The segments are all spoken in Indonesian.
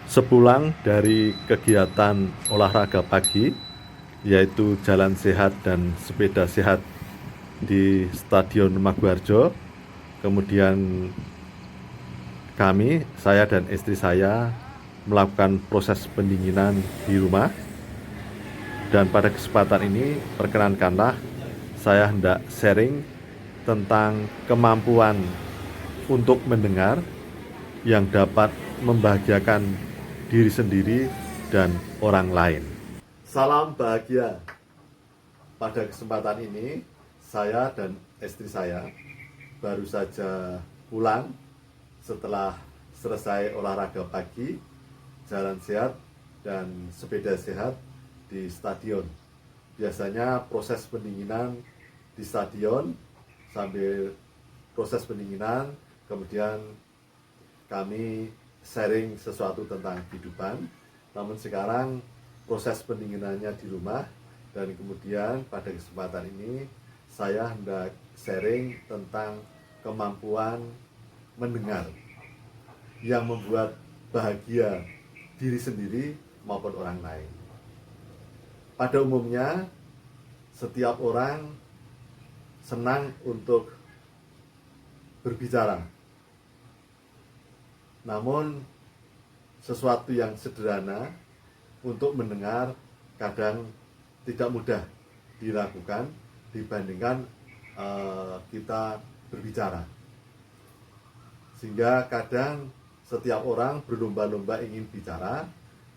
Sepulang dari kegiatan olahraga pagi, yaitu jalan sehat dan sepeda sehat di Stadion Maguwarjo, kemudian saya dan istri saya melakukan proses pendinginan di rumah. Dan pada kesempatan ini, perkenankanlah saya hendak sharing tentang kemampuan untuk mendengar yang dapat membahagiakan diri sendiri dan orang lain. Salam bahagia. Pada kesempatan ini, saya dan istri saya baru saja pulang setelah selesai olahraga pagi, jalan sehat, dan sepeda sehat di stadion. Biasanya proses pendinginan di stadion, sambil proses pendinginan, kemudian kami sharing sesuatu tentang kehidupan. Namun sekarang proses pendinginannya di rumah, dan kemudian pada kesempatan ini saya hendak sharing tentang kemampuan mendengar yang membuat bahagia diri sendiri maupun orang lain. Pada umumnya setiap orang senang untuk berbicara. Namun sesuatu yang sederhana untuk mendengar kadang tidak mudah dilakukan dibandingkan kita berbicara. Sehingga kadang setiap orang berlomba-lomba ingin bicara,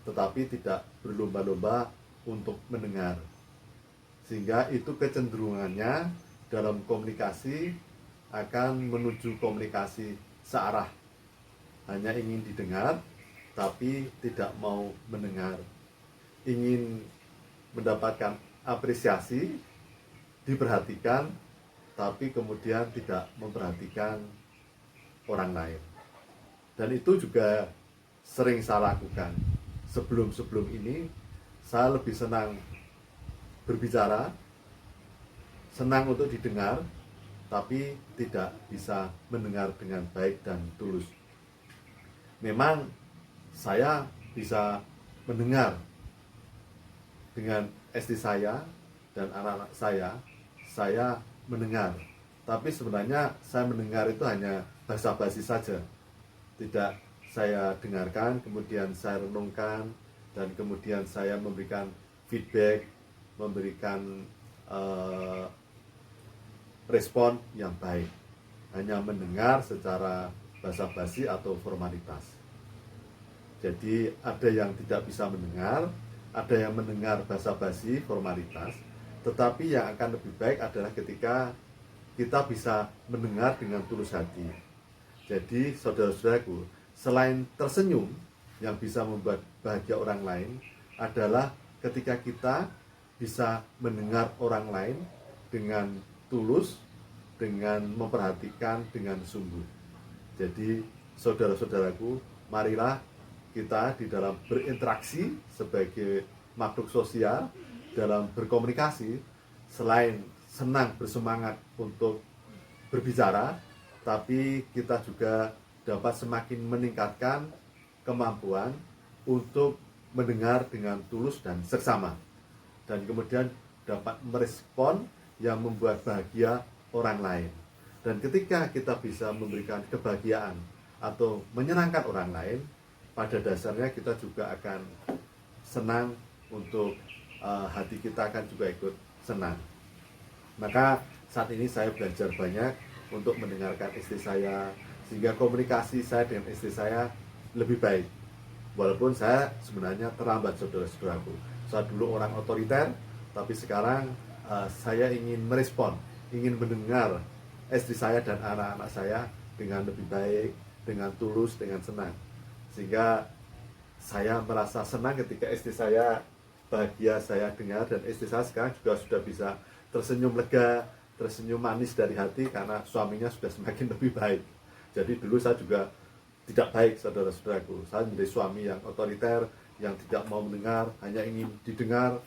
tetapi tidak berlomba-lomba untuk mendengar. Sehingga itu kecenderungannya dalam komunikasi akan menuju komunikasi searah. Hanya ingin didengar, tapi tidak mau mendengar. Ingin mendapatkan apresiasi, diperhatikan, tapi kemudian tidak memperhatikan orang lain. Dan itu juga sering saya lakukan. Sebelum ini, saya lebih senang berbicara, senang untuk didengar, tapi tidak bisa mendengar dengan baik dan tulus. Memang saya bisa mendengar dengan istri saya dan anak-anak saya mendengar. Tapi sebenarnya saya mendengar itu hanya basa-basi saja. Tidak saya dengarkan, kemudian saya renungkan, dan kemudian saya memberikan feedback, memberikan respon yang baik. Hanya mendengar secara basa-basi atau formalitas. Jadi ada yang tidak bisa mendengar, ada yang mendengar basa-basi, formalitas. Tetapi yang akan lebih baik adalah ketika kita bisa mendengar dengan tulus hati. Jadi saudara-saudaraku, selain tersenyum yang bisa membuat bahagia orang lain, adalah ketika kita bisa mendengar orang lain dengan tulus, dengan memperhatikan dengan sungguh. Jadi saudara-saudaraku, marilah kita di dalam berinteraksi sebagai makhluk sosial, dalam berkomunikasi, selain senang bersemangat untuk berbicara, tapi kita juga dapat semakin meningkatkan kemampuan untuk mendengar dengan tulus dan seksama, dan kemudian dapat merespon yang membuat bahagia orang lain. Dan ketika kita bisa memberikan kebahagiaan atau menyenangkan orang lain, pada dasarnya kita juga akan senang untuk hati kita akan juga ikut senang. Maka saat ini saya belajar banyak untuk mendengarkan istri saya, sehingga komunikasi saya dengan istri saya lebih baik. Walaupun saya sebenarnya terlambat, saudara-saudaraku. Saya dulu orang otoriter, tapi sekarang saya ingin merespon, ingin mendengar istri saya dan anak-anak saya dengan lebih baik, dengan tulus, dengan senang. Sehingga saya merasa senang ketika istri saya bahagia saya dengar, dan istri saya sekarang juga sudah bisa tersenyum lega, tersenyum manis dari hati karena suaminya sudah semakin lebih baik. Jadi dulu saya juga tidak baik, saudara-saudaraku. Saya menjadi suami yang otoriter, yang tidak mau mendengar, hanya ingin didengar.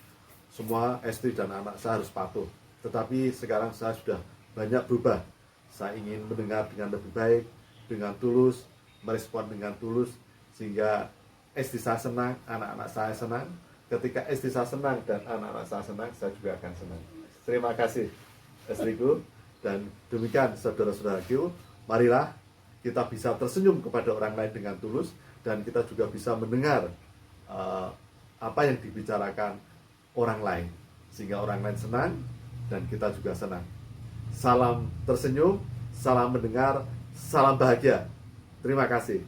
Semua istri dan anak saya harus patuh. Tetapi sekarang saya sudah banyak berubah. Saya ingin mendengar dengan lebih baik, dengan tulus, merespon dengan tulus, sehingga istri saya senang, anak-anak saya senang. Ketika istri saya senang dan anak-anak saya senang, saya juga akan senang. Terima kasih istriku. Dan demikian saudara-saudaraku, marilah kita bisa tersenyum kepada orang lain dengan tulus, dan kita juga bisa mendengar apa yang dibicarakan orang lain, sehingga orang lain senang dan kita juga senang. Salam tersenyum, salam mendengar, salam bahagia. Terima kasih.